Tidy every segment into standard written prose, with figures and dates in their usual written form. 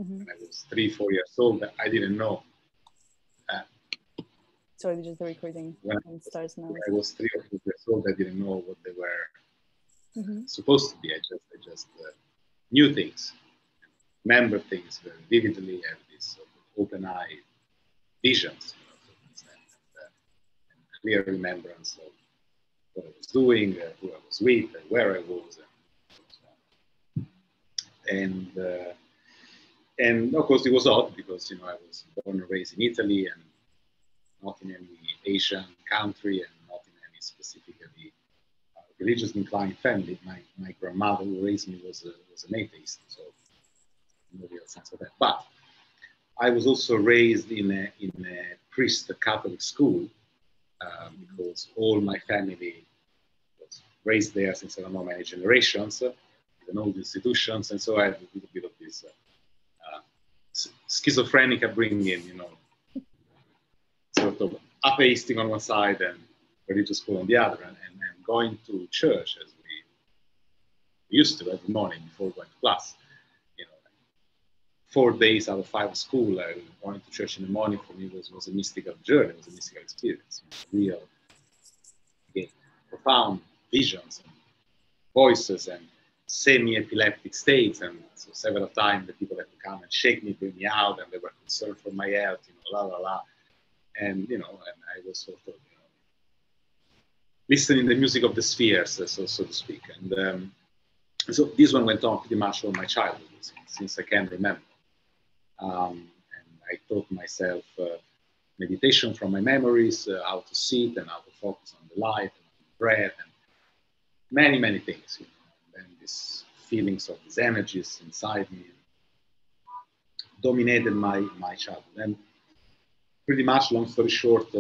when I was 3, 4 years old. I didn't know. Sorry, just the recording starts now. When I was 3 or 4 years old, I didn't know what they were supposed to be. I just knew things, remember things very vividly, have this sort of open-eye visions, and clear remembrance of what I was doing, who I was with, where I was, and of course it was odd because I was born and raised in Italy and not in any Asian country and not in any specifically religiously inclined family. My grandmother who raised me was an atheist, so no real sense of that. But I was also raised in a priest Catholic school because all my family was raised there since I don't know many generations, in old institutions, and so I had a little bit of this schizophrenic upbringing, sort of atheistic on one side and religious school on the other, and going to church as we used to every morning before going to class. 4 days out of 5 at school, going to church in the morning for me was a mystical journey, it was a mystical experience, real, again, profound visions and voices and semi-epileptic states, and so several times the people had to come and shake me, bring me out, and they were concerned for my health, la la la, and and I was sort of listening the music of the spheres, so to speak, and so this one went on pretty much all my childhood since I can remember, and I taught myself meditation from my memories, how to sit and how to focus on the light and on the breath, and many things. And these feelings of these energies inside me dominated my childhood. And pretty much, long story short,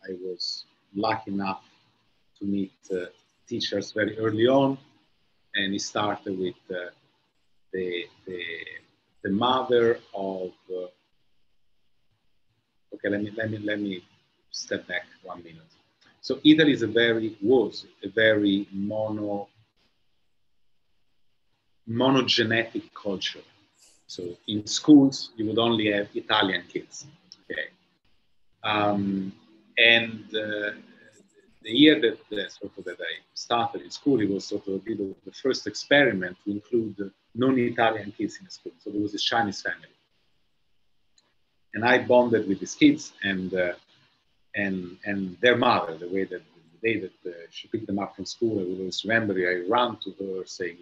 I was lucky enough to meet teachers very early on, and it started with the mother of. Okay, let me step back 1 minute. So Italy was a very monogenetic culture. So in schools, you would only have Italian kids. Okay, and the year that I started in school, it was sort of a bit of the first experiment to include non-Italian kids in the school. So there was a Chinese family, and I bonded with these kids and their mother. The day that she picked them up from school, I will always remember. I ran to her saying,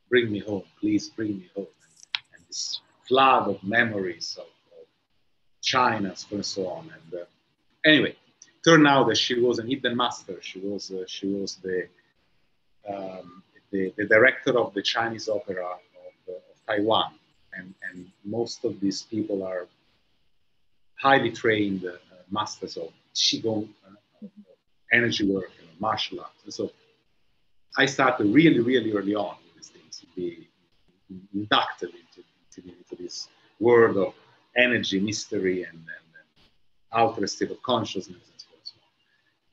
"Bring me home, please, bring me home." And this flood of memories of China and so on. And anyway, turned out that she was an hidden master. She was the director of the Chinese opera of Taiwan, and most of these people are highly trained masters of qigong, energy work, martial arts. And so I started really early on with these things, to be inducted into this world of energy, mystery, and outer state of consciousness, and so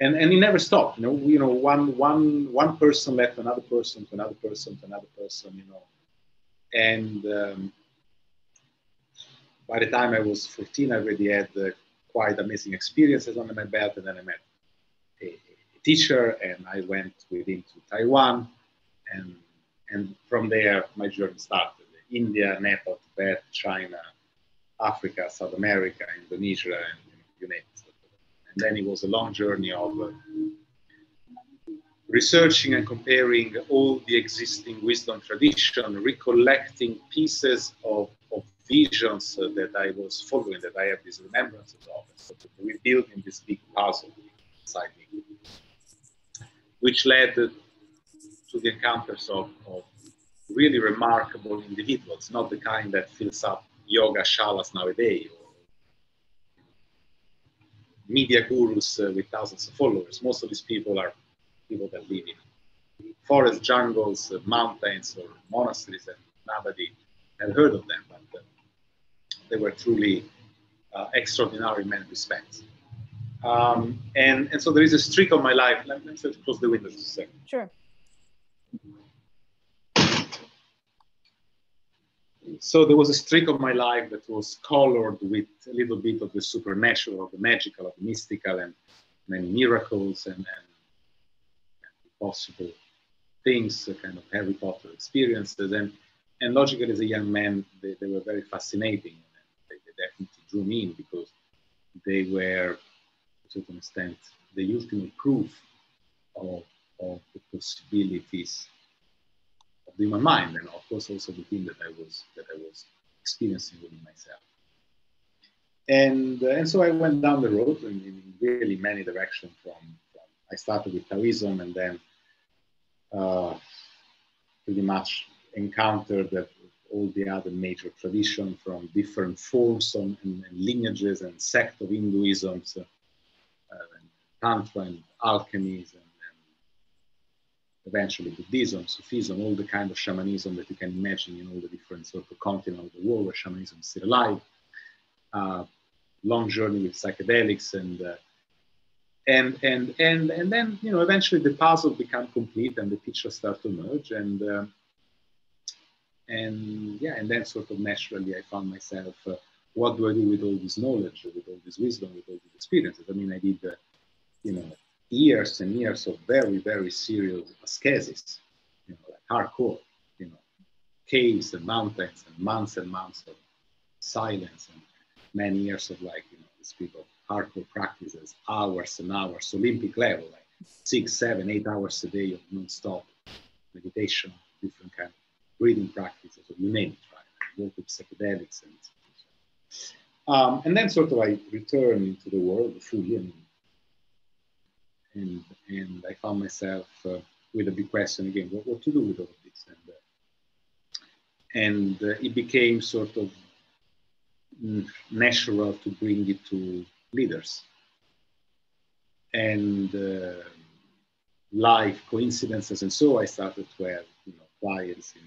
on. And it never stopped. One person led to another person, to another person, to another person. And by the time I was 14, I already had quite amazing experiences under my belt, and then I met a teacher, and I went with him to Taiwan, and from there my journey started. India, Nepal, Tibet, China, Africa, South America, Indonesia, and you name it. And then it was a long journey of researching and comparing all the existing wisdom tradition, recollecting pieces of visions that I was following, that I have these remembrances of, so rebuilding this big puzzle inside me, which led to the encounters of really remarkable individuals, not the kind that fills up yoga shalas nowadays, or media gurus with thousands of followers. Most of these people are people that live in forests, jungles, mountains, or monasteries, and nobody had heard of them, but they were truly extraordinary in many respects. And so there is a streak of my life. Let me close the windows a second. Sure. So there was a streak of my life that was colored with a little bit of the supernatural, of the magical, of the mystical, and many miracles and possible things, kind of Harry Potter experiences. And logically, as a young man, they were very fascinating. And they definitely drew me in because they were, to a certain extent, the ultimate proof of the possibilities of the human mind, and of course also the thing that I was experiencing within myself. And so I went down the road in really many directions. I started with Taoism, and then pretty much encountered that all the other major traditions from different forms and lineages and sects of Hinduism, and Tantra and alchemies, and eventually Buddhism, Sufism, all the kind of shamanism that you can imagine in all the different sort of continents of the world where shamanism is still alive. Long journey with psychedelics, and then eventually the puzzle became complete and the picture started to emerge, and then sort of naturally I found myself, what do I do with all this knowledge, with all this wisdom, with all these experiences? I mean, I did years and years of very, very serious ascesis, like hardcore, caves and mountains and months of silence, and many years of these people hardcore practices, hours and hours, Olympic level, like 6, 7, 8 hours a day of non-stop meditation, different kind of breathing practices, or you name it, right? Work with psychedelics and then sort of I returned into the world fully, and I found myself with a big question again: what to do with all of this? And it became sort of natural to bring it to leaders, and life coincidences, and so I started to have clients in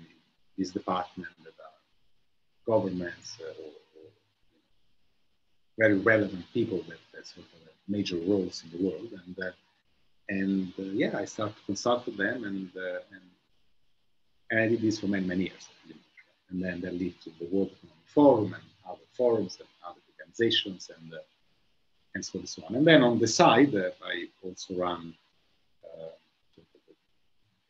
this department that are governments or very relevant people that sort of have major roles in the world, and I started to consult with them, and I did this for many years, and then that led to the World Economic Forum and other forums and other organizations, and so on. And then on the side, I also run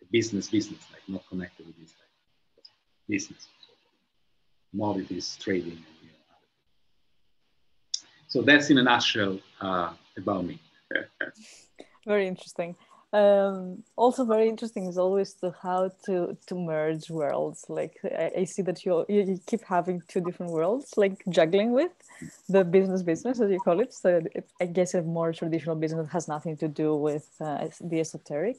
a business, like not connected with this, like business, commodities trading, and other things. So that's in a nutshell about me. Very interesting. Also very interesting is always how to merge worlds. Like I see that you keep having two different worlds, like juggling with the business as you call it. So I guess a more traditional business has nothing to do with the esoteric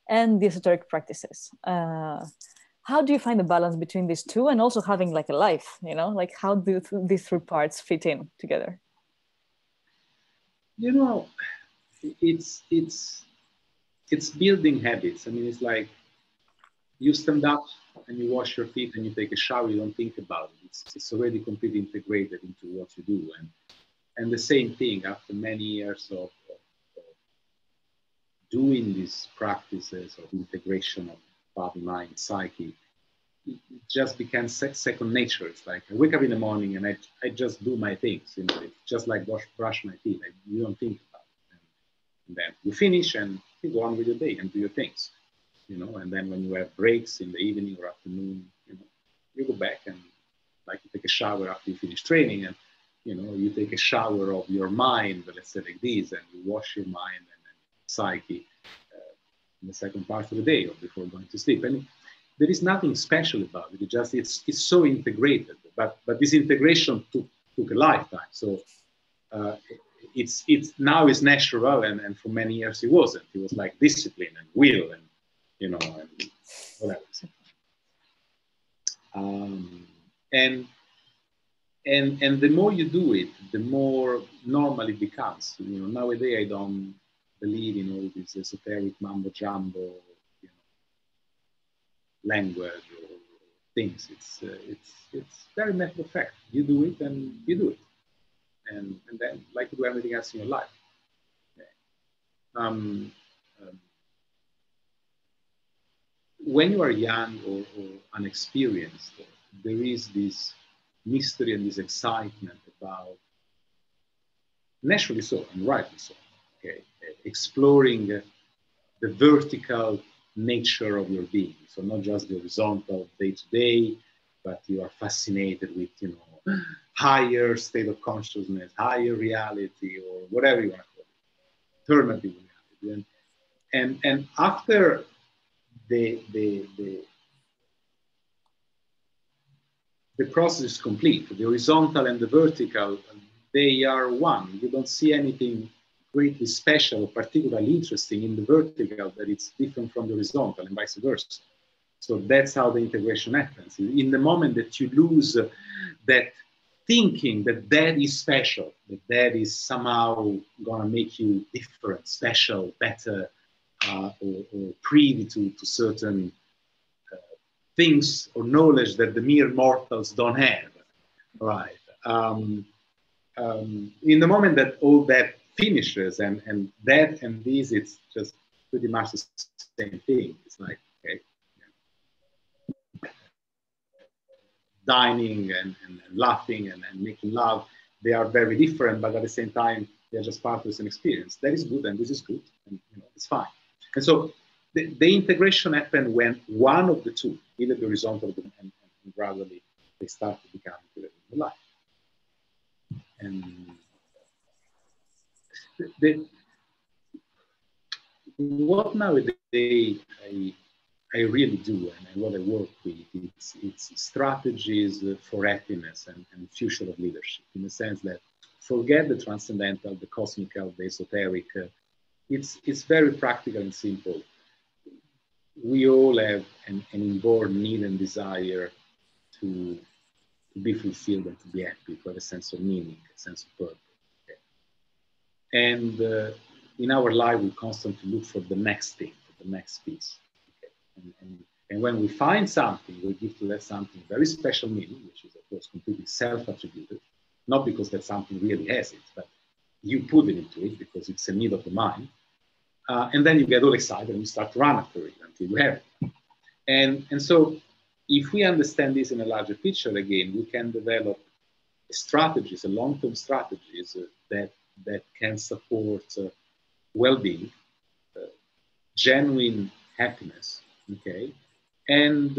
and the esoteric practices. How do you find the balance between these two, and also having like a life, like how do these three parts fit in together? It's building habits. I mean, it's like you stand up and you wash your feet and you take a shower, you don't think about it. It's already completely integrated into what you do. And the same thing, after many years of doing these practices of integration of body, mind, psyche, it just became second nature. It's like I wake up in the morning and I just do my things. It's just like brush my teeth. You don't think about it. And then you finish and you go on with your day and do your things. And then when you have breaks in the evening or afternoon, you go back and like you take a shower after you finish training, and you take a shower of your mind, let's say like this, and you wash your mind and psyche in the second part of the day or before going to sleep. And there is nothing special about it. It's so integrated. But this integration took a lifetime. So it's now is natural, and for many years it wasn't. It was like discipline and will and and whatever. And the more you do it, the more normal it becomes. Nowadays I don't believe in all this esoteric mumbo jumbo, language or things. It's very matter of fact. You do it and you do it, and then like you do everything else in your life. When you are young or unexperienced, there is this mystery and this excitement about, naturally so and rightly so, okay, exploring the vertical nature of your being. So not just the horizontal day to day, but you are fascinated with, you know, higher state of consciousness, higher reality, or whatever you want to call it, alternative reality. And after the process is complete, the horizontal and the vertical, they are one. You don't see anything greatly special, particularly interesting in the vertical that it's different from the horizontal and vice versa. So that's how the integration happens. In the moment that you lose that thinking that that is special, that that is somehow gonna make you different, special, better, or privy to certain things or knowledge that the mere mortals don't have, right? In the moment that all that finishes, and that and this, it's just pretty much the same thing. It's like, okay, dining and laughing and making love, they are very different, but at the same time, they're just part of the same experience. That is good, and this is good, and you know, it's fine. And so the integration happened when one of the two, either the horizontal and gradually they start to become integrated in the life. And what nowadays I really do, and what I work with, it's strategies for happiness and future of leadership, in the sense that forget the transcendental, the cosmical, the esoteric. It's very practical and simple. We all have an inborn need and desire to be fulfilled and to be happy, to have a sense of meaning, a sense of purpose. Okay? And in our life, we constantly look for the next thing, for the next piece. Okay? And when we find something, we give to that something very special meaning, which is, of course, completely self-attributed, not because that something really has it, but you put it into it because it's a need of the mind. And then you get all excited and you start to run after it until you have it. And so if we understand this in a larger picture, again, we can develop strategies, long-term strategies that can support well-being, genuine happiness, okay, and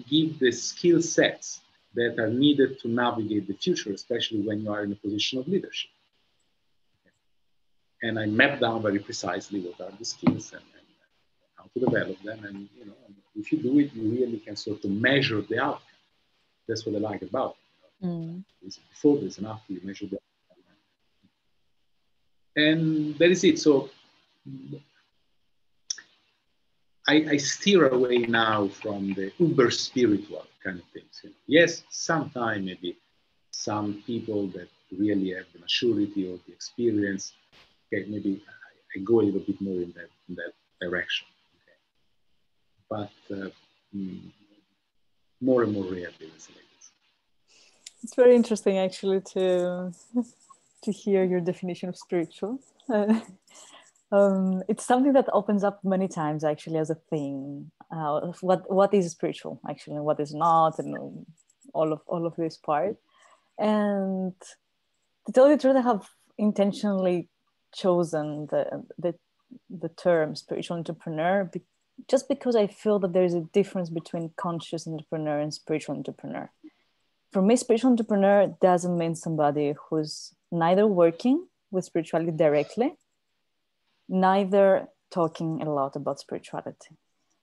give the skill sets that are needed to navigate the future, especially when you are in a position of leadership. And I map down very precisely what are the skills and how to develop them. And you know, if you do it, you really can sort of measure the outcome. That's what I like about it. Before this and after, you measure the outcome. And that is it. So I steer away now from the uber spiritual kind of things. You know? Yes, sometimes maybe some people that really have the maturity or the experience, okay, maybe I go a little bit more in that direction. Okay? But more and more rarely, let's say. It's very interesting, actually, to hear your definition of spiritual. It's something that opens up many times, actually, as a thing. What is spiritual, actually, and what is not, and all of this part. And to tell you the truth, I have intentionally chosen the term spiritual entrepreneur just because I feel that there is a difference between conscious entrepreneur and spiritual entrepreneur. For me, spiritual entrepreneur doesn't mean somebody who's neither working with spirituality directly, neither talking a lot about spirituality,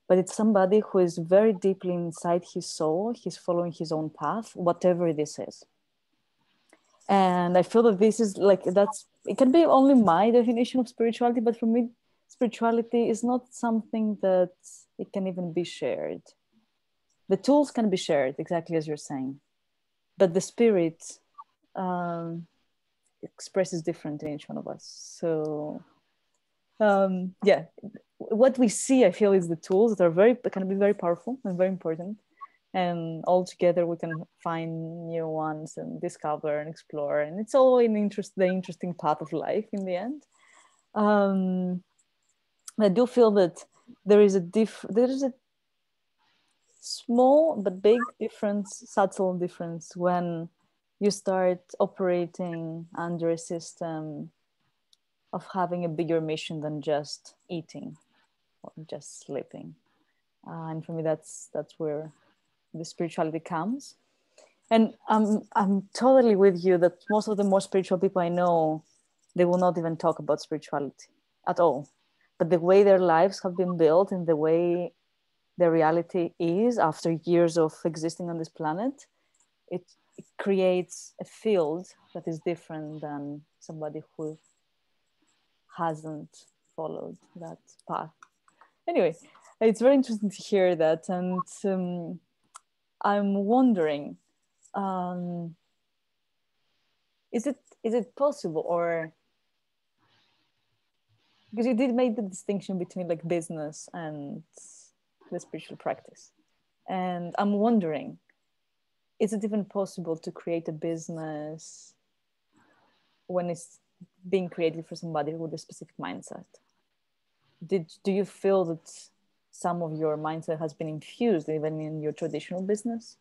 but it's somebody who is very deeply inside his soul. He's following his own path, whatever this is. And I feel that this is like, it can be only my definition of spirituality, but for me, spirituality is not something that it can even be shared. The tools can be shared, exactly as you're saying, but the spirit expresses different in each one of us. So yeah, what we see, I feel, is the tools that can be very powerful and very important. And all together we can find new ones and discover and explore. And it's all the interesting path of life in the end. I do feel that there is a small but big difference, subtle difference when you start operating under a system of having a bigger mission than just eating or just sleeping. And for me, that's where the spirituality comes. And I'm totally with you that most of the more spiritual people I know, they will not even talk about spirituality at all. But the way their lives have been built and the way their reality is after years of existing on this planet, it creates a field that is different than somebody who hasn't followed that path. Anyway, it's very interesting to hear that. And I'm wondering, is it possible, or because you did make the distinction between like business and the spiritual practice, and I'm wondering, is it even possible to create a business when it's being created for somebody with a specific mindset? Do you feel that some of your mindset has been infused even in your traditional business?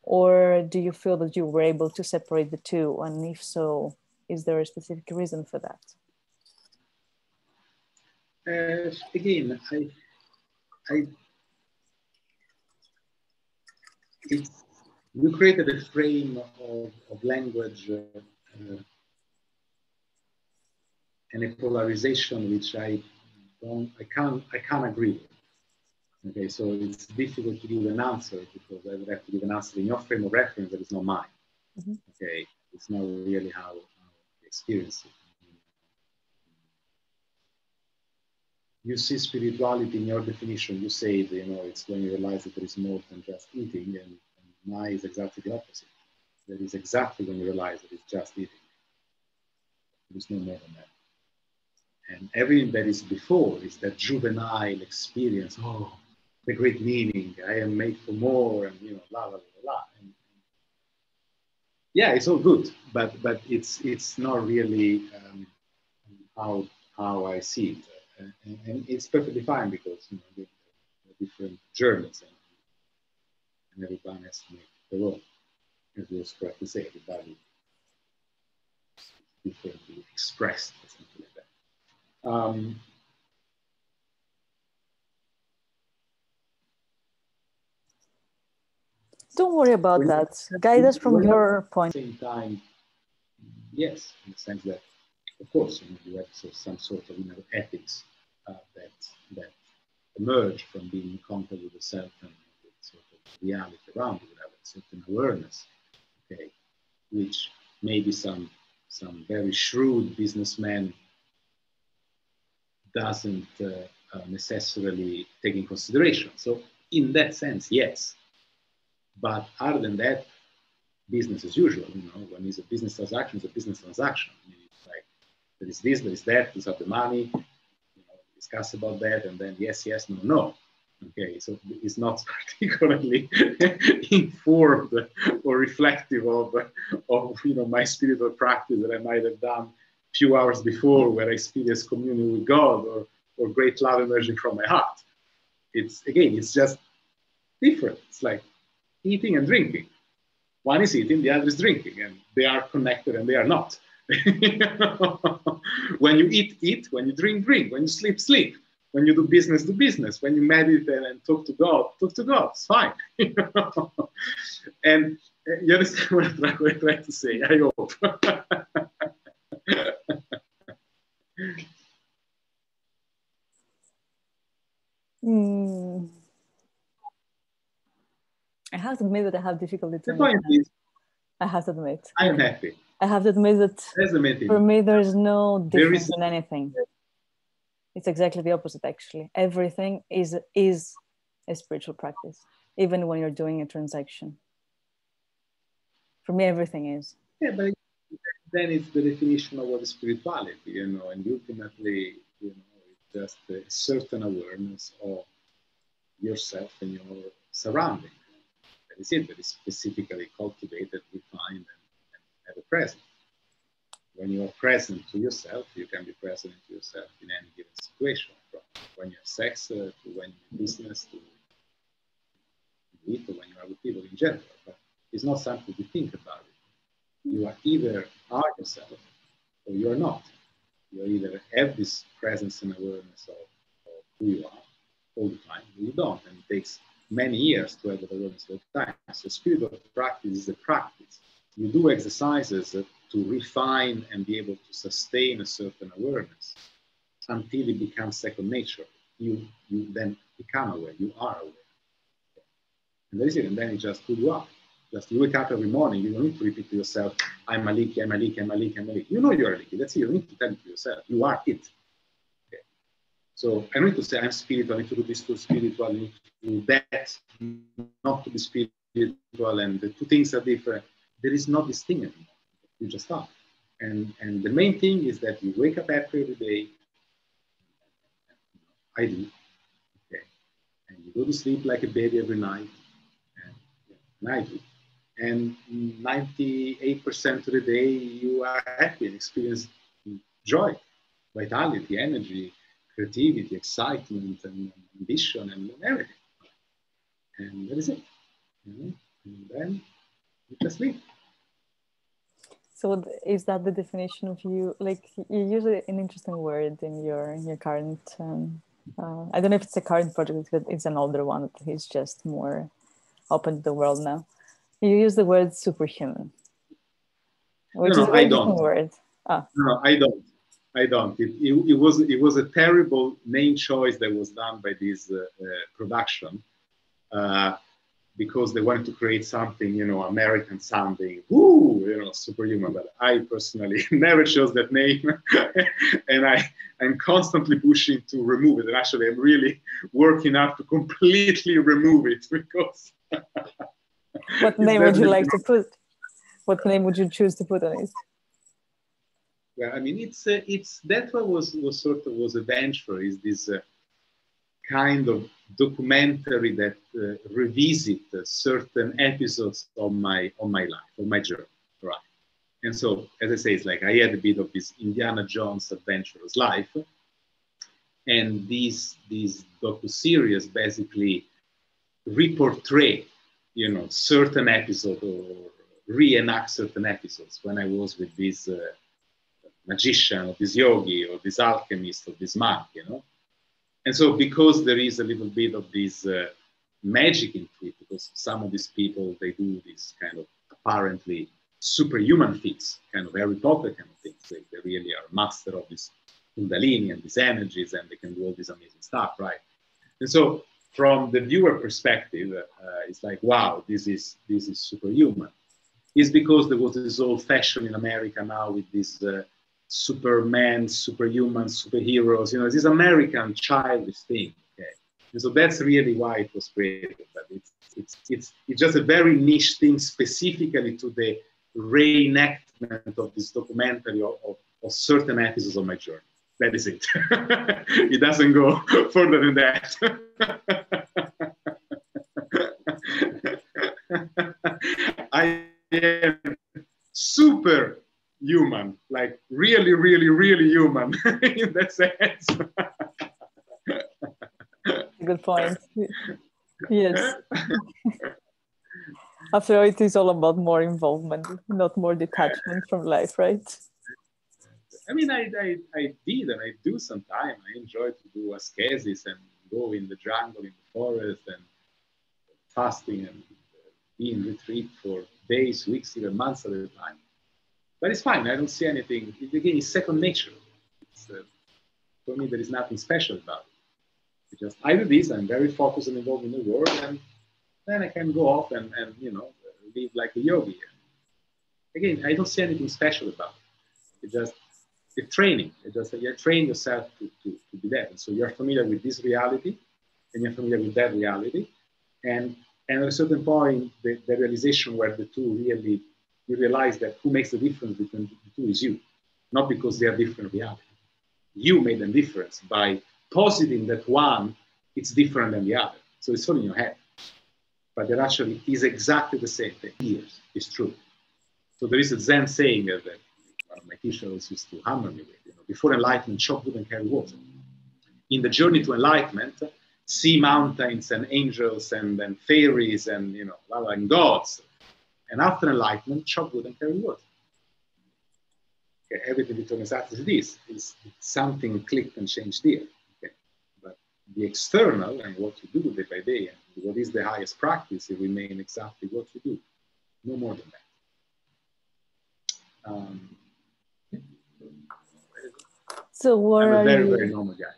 Or do you feel that you were able to separate the two? And if so, is there a specific reason for that? Again, you created a frame of language and a polarization which I can't agree with. Okay, so it's difficult to give an answer because I would have to give an answer in your frame of reference that is not mine. Mm-hmm. Okay, it's not really how I experience it. You see spirituality in your definition. You say that, it's when you realize that there is more than just eating, and mine is exactly the opposite. That is exactly when you realize that it's just eating. There is no more than that. And everything that is before is that juvenile experience. Oh, the great meaning. I am made for more, and la la la la. And yeah, it's all good, but it's not really how I see it. And it's perfectly fine because the different journeys and everybody has to make their own. As you was correctly say, everybody is differently expressed or something like that. Don't worry about that. Guide us from your point. At the same time, yes, in the sense that, of course, you have some sort of ethics that emerge from being in contact with the self and with sort of reality around you, have a certain awareness, okay, which maybe some very shrewd businessman doesn't necessarily take in consideration. So in that sense, yes. But other than that, business as usual. When it's a business transaction, it's a business transaction. I mean, it's like there is this, there is that, these are the money. Discuss about that, and then yes, no, no. Okay, so it's not particularly informed or reflective of my spiritual practice that I might have done a few hours before, where I experienced communion with God or great love emerging from my heart. It's just different. It's like eating and drinking. One is eating, the other is drinking, and they are connected and they are not. When you eat, when you drink, when you sleep, when you do business, when you meditate and talk to God, it's fine. And you understand what I'm trying to say, I hope. I have to admit that I have difficulty to the point is, I have to admit. I am happy. I have to admit that for me, there is no difference in anything. It's exactly the opposite, actually. Everything is a spiritual practice, even when you're doing a transaction. For me, everything is. Yeah, but then it's the definition of what is spirituality, and ultimately, it's just a certain awareness of yourself and your surrounding. That is it. That is specifically cultivated, refined, and ever present. When you are present to yourself, you can be present to yourself in any given situation, from when you have sex to when you business to in general, but it's not something to think about it. You are either are yourself or you are not. You either have this presence and awareness of who you are all the time, or you don't, and it takes many years to have that awareness all the time. So spiritual practice is a practice. You do exercises to refine and be able to sustain a certain awareness until it becomes second nature. You then become aware, you are aware. And that is it, and then it's just who you are. Just you wake up every morning, you don't need to repeat to yourself, I'm a leaky, I'm a leaky, I'm a leaky, I'm a leaky. You know you're a leaky, that's it, you don't need to tell it to yourself, you are it. Okay. So I don't need to say I'm spiritual, I need to do this to spiritual, I need to do that, not to be spiritual, and the two things are different. There is not this thing anymore, you just are. And the main thing is that you wake up every day, I do, okay, and you go to sleep like a baby every night, and I do. And 98% of the day you are happy and experience joy, vitality, energy, creativity, excitement, and ambition, and everything. And that is it. And then you just sleep. So is that the definition of you? Like you use an interesting word in your current. I don't know if it's a current project, but it's an older one. It's just more open to the world now. You use the word superhuman, which is a very different word. No, I don't. It was a terrible name choice that was done by this production because they wanted to create something, American sounding, superhuman. But I personally never chose that name, and I'm constantly pushing to remove it. And actually, I'm really working hard to completely remove it because. What name would you like to put? What name would you choose to put on it? Yeah, I mean, it's that was a venture. Is this kind of documentary that revisit certain episodes of my life, of my journey, right? And so, as I say, it's like I had a bit of this Indiana Jones adventurous life, and these docu-series basically reportray, certain episodes or reenact certain episodes when I was with this magician or this yogi or this alchemist or this monk, And so because there is a little bit of this magic into it, because some of these people, they do this kind of apparently superhuman feats, kind of Harry Potter kind of things. They really are master of this kundalini and these energies, and they can do all this amazing stuff, right? And so from the viewer perspective, it's like, wow, this is superhuman. It's because there was this old fashion in America now with this Superman, superhuman, superheroes, this American childish thing. Okay? And so that's really why it was created. But it's just a very niche thing specifically to the reenactment of this documentary of certain episodes of my journey. That is it. It doesn't go further than that. I am super human, like really, really, really human in that sense. Good point. Yes. After all, it is all about more involvement, not more detachment from life, right? I mean, I did, and I do sometimes. I enjoy to do ascesis and go in the jungle, in the forest, and fasting and be in retreat for days, weeks, even months at a time. But it's fine. I don't see anything. Again, it's second nature. For me, there is nothing special about it. It's just I do this. I'm very focused and involved in the world, and then I can go off and live like a yogi. Again, I don't see anything special about it. It's just the training. It's just you train yourself to be that. And so you're familiar with this reality, and you're familiar with that reality, and at a certain point, the realization where the two really, you realize that who makes the difference between the two is you, not because they are different realities. You made a difference by positing that one, it's different than the other. So it's all in your head. But it actually is exactly the same thing. Years, it's true. So there is a Zen saying that one of my teachers used to hammer me with, before enlightenment, chop wood and carry water. In the journey to enlightenment, sea mountains and angels and fairies and, you know, and gods. And after enlightenment, chop wood and carry wood. Okay, everything became exactly as it is something clicked and changed there. Okay. But the external and what you do day by day and what is the highest practice, it remain exactly what you do. No more than that. Yeah. So where I'm a are very, you? very normal guy.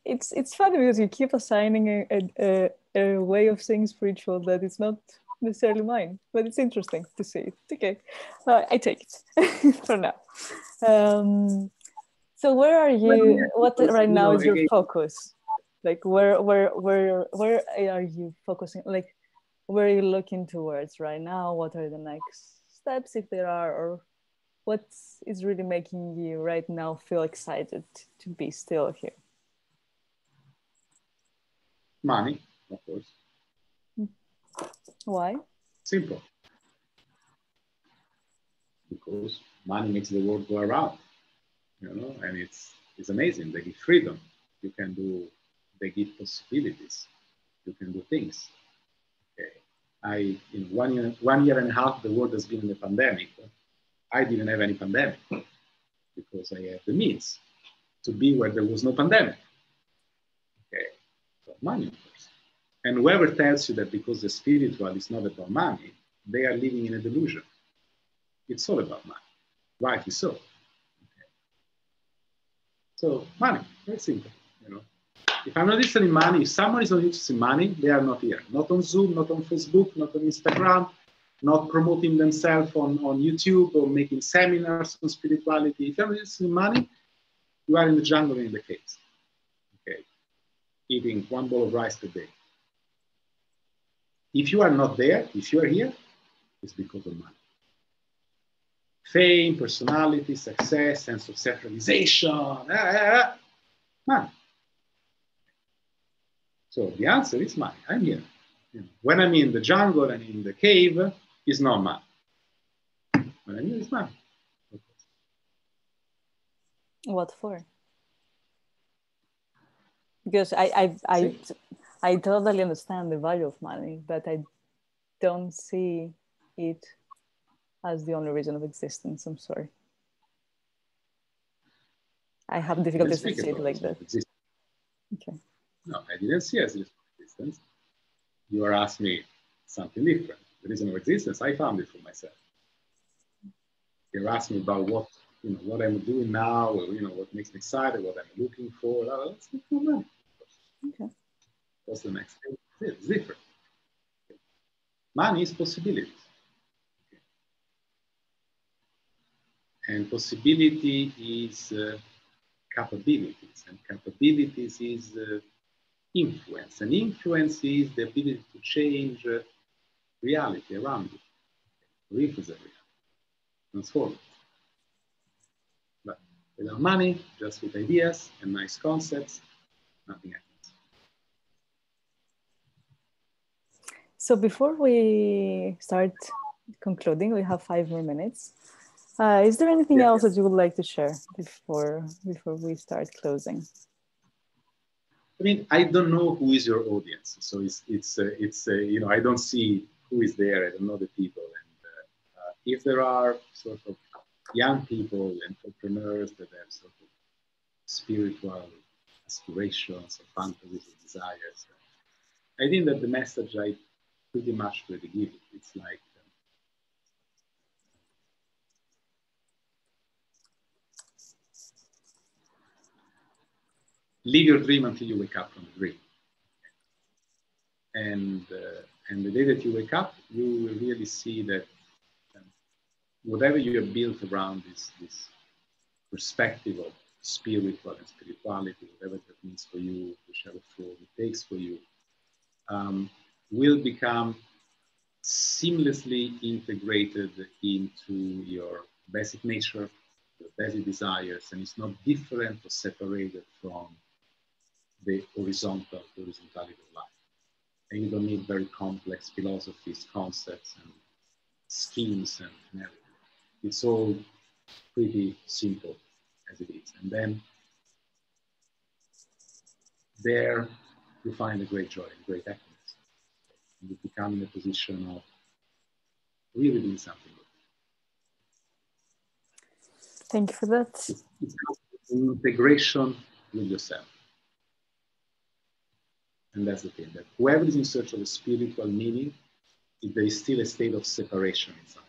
It's funny because you keep assigning a way of saying spiritual that is not necessarily mine, but it's interesting to see it. Okay, I take it for now. So where are you? What right now is your focus? Like where are you focusing? Like where are you looking towards right now? What are the next steps, if there are, or what is really making you right now feel excited to be still here? Money, of course. Why? Simple. Because money makes the world go around, you know, and it's amazing. They give freedom. You can do. They give possibilities. You can do things. Okay. In 1 year and a half, the world has been in a pandemic. I didn't have any pandemic because I have the means to be where there was no pandemic. Okay, so money, of course. And whoever tells you that because the spiritual is not about money, they are living in a delusion. It's all about money, rightly so. Okay. So money, very simple. You know, if I'm not interested in money, if someone is not interested in money, they are not here. Not on Zoom, not on Facebook, not on Instagram, not promoting themselves on YouTube or making seminars on spirituality. If you're not interested in money, you are in the jungle in the caves. Okay, eating one bowl of rice per day. If you are not there, if you are here, it's because of money. Fame, personality, success, sense of self-realization, money. So the answer is money. I'm here. You know, when I'm in the jungle and in the cave, it's not money. When I'm here, it's money. What for? Because I totally understand the value of money, but I don't see it as the only reason of existence. I'm sorry. I have difficulties to see it like that. Okay. No, I didn't see it as a reason of existence. You are asking me something different. The reason of existence, I found it for myself. You're asking me about what, you know, what I'm doing now, or, you know, what makes me excited, what I'm looking for. Let's look for money. Okay. What's the next thing? It's different. Money is possibilities. And possibility is capabilities. And capabilities is influence. And influence is the ability to change reality around you. Or influence the reality. Transform it. But without money, just with ideas and nice concepts, nothing happens. So before we start concluding, we have 5 more minutes. Is there anything else that you would like to share before we start closing? I mean, I don't know who is your audience, so it's you know, I don't see who is there. I don't know the people, and if there are sort of young people, entrepreneurs that have sort of spiritual aspirations or fantasies or desires, I think that the message I pretty much already give it. It's like live your dream until you wake up from the dream. And the day that you wake up, you will really see that whatever you have built around this perspective of spiritual and spirituality, whatever that means for you, whichever form it takes for you, will become seamlessly integrated into your basic nature, your basic desires, and it's not different or separated from the horizontality of life. And you don't need very complex philosophies, concepts, and schemes and everything. It's all pretty simple as it is. And then there you find a great joy, a great happiness. And you become in a position of really doing something good. Thank you for that. It's integration with yourself. And that's the thing, that whoever is in search of a spiritual meaning, if there is still a state of separation inside,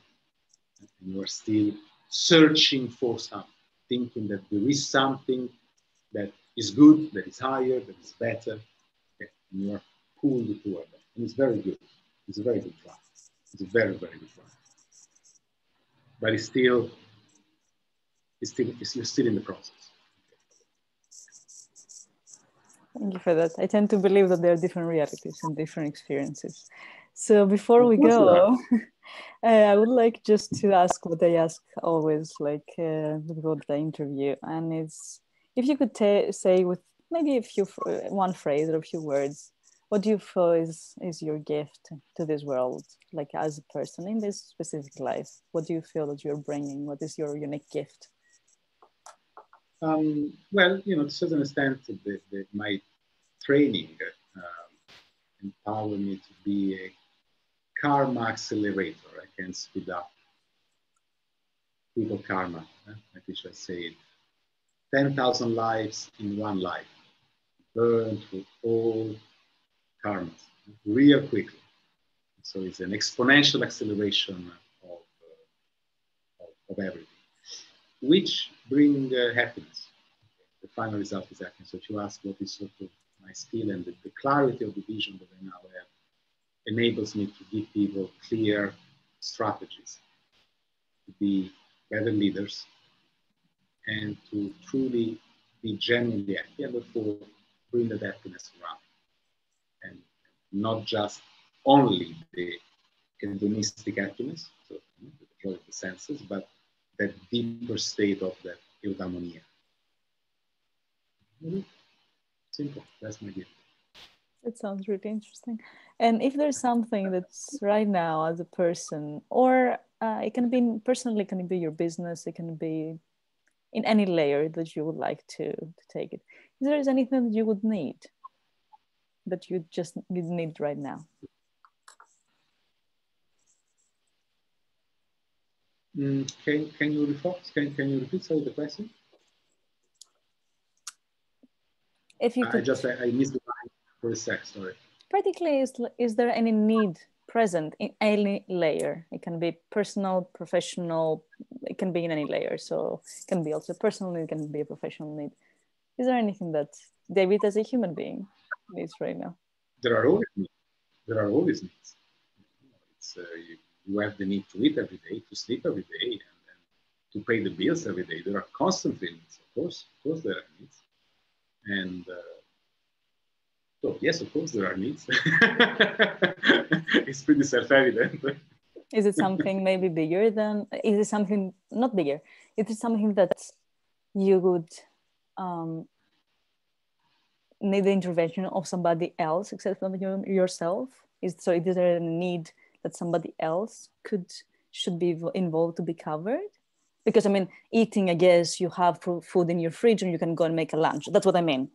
and you are still searching for something, thinking that there is something that is good, that is higher, that is better, okay, and you are pulled toward that. And it's very good. It's a very good try. It's a very, very good try. But you're still in the process. Thank you for that. I tend to believe that there are different realities and different experiences. So before we go, I would like just to ask what I ask always, like the people that I interview, and it's if you could say with maybe one phrase or a few words, what do you feel is your gift to this world, like as a person in this specific life? What do you feel that you're bringing? What is your unique gift? Well, to a certain extent, my training empowered me to be a karma accelerator. I can speed up people karma. I think I say it. 10,000 lives in one life, burn through all karmas real quickly. So it's an exponential acceleration of everything, which bring happiness. The final result is happiness. So if you ask what is sort of my skill, and the clarity of the vision that I now have enables me to give people clear strategies to be better leaders and to truly be genuinely happy, and therefore bring that happiness around. And not just only the hedonistic happiness, so the joy of the senses, but that deeper state of that eudaimonia. Simple, that's my gift. It sounds really interesting. And if there's something that's right now as a person, or it can be personally, it can be your business, it can be in any layer that you would like to take it. Is there anything that you would need that you need right now? Can you refocus? Can you repeat the question? If you could, I missed the line for a sec. Sorry. Practically, is there any need present in any layer? It can be personal, professional. It can be in any layer. So it can be also personal need. It can be a professional need. Is there anything that David, as a human being, needs right now? There are always needs. There are always needs. You have the need to eat every day, to sleep every day, and to pay the bills every day. There are constantly needs. Of course there are needs. And so yes, of course there are needs. It's pretty self-evident. Is it something maybe bigger than? Is it something not bigger? Is it something that you would need the intervention of somebody else except for yourself? Is there a need that somebody else should be involved to be covered? Because I mean, eating, I guess you have food in your fridge and you can go and make a lunch. That's what I mean.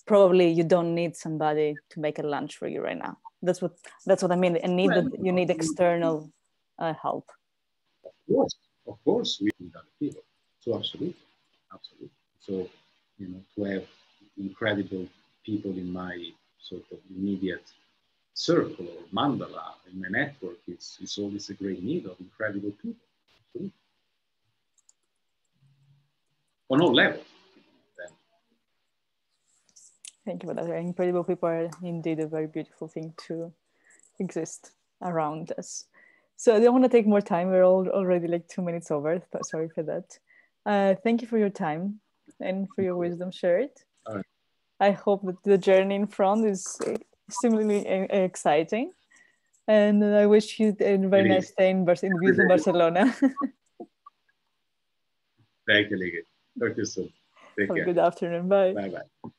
Probably you don't need somebody to make a lunch for you right now. That's what I mean. And you need external help. Of course, we need other people. So absolutely. So to have incredible people in my sort of immediate circle or mandala in my network, it's always a great need of incredible people. Absolutely. On all levels. Thank you for that. Incredible people are indeed a very beautiful thing to exist around us. So I don't want to take more time. We're already like 2 minutes over. Sorry for that. Thank you for your time and for your wisdom shared. Right. I hope that the journey in front is similarly exciting. And I wish you a very nice day in beautiful Barcelona. Thank you, Ligget. Talk to you soon. Take care. Have a good afternoon. Bye. Bye-bye.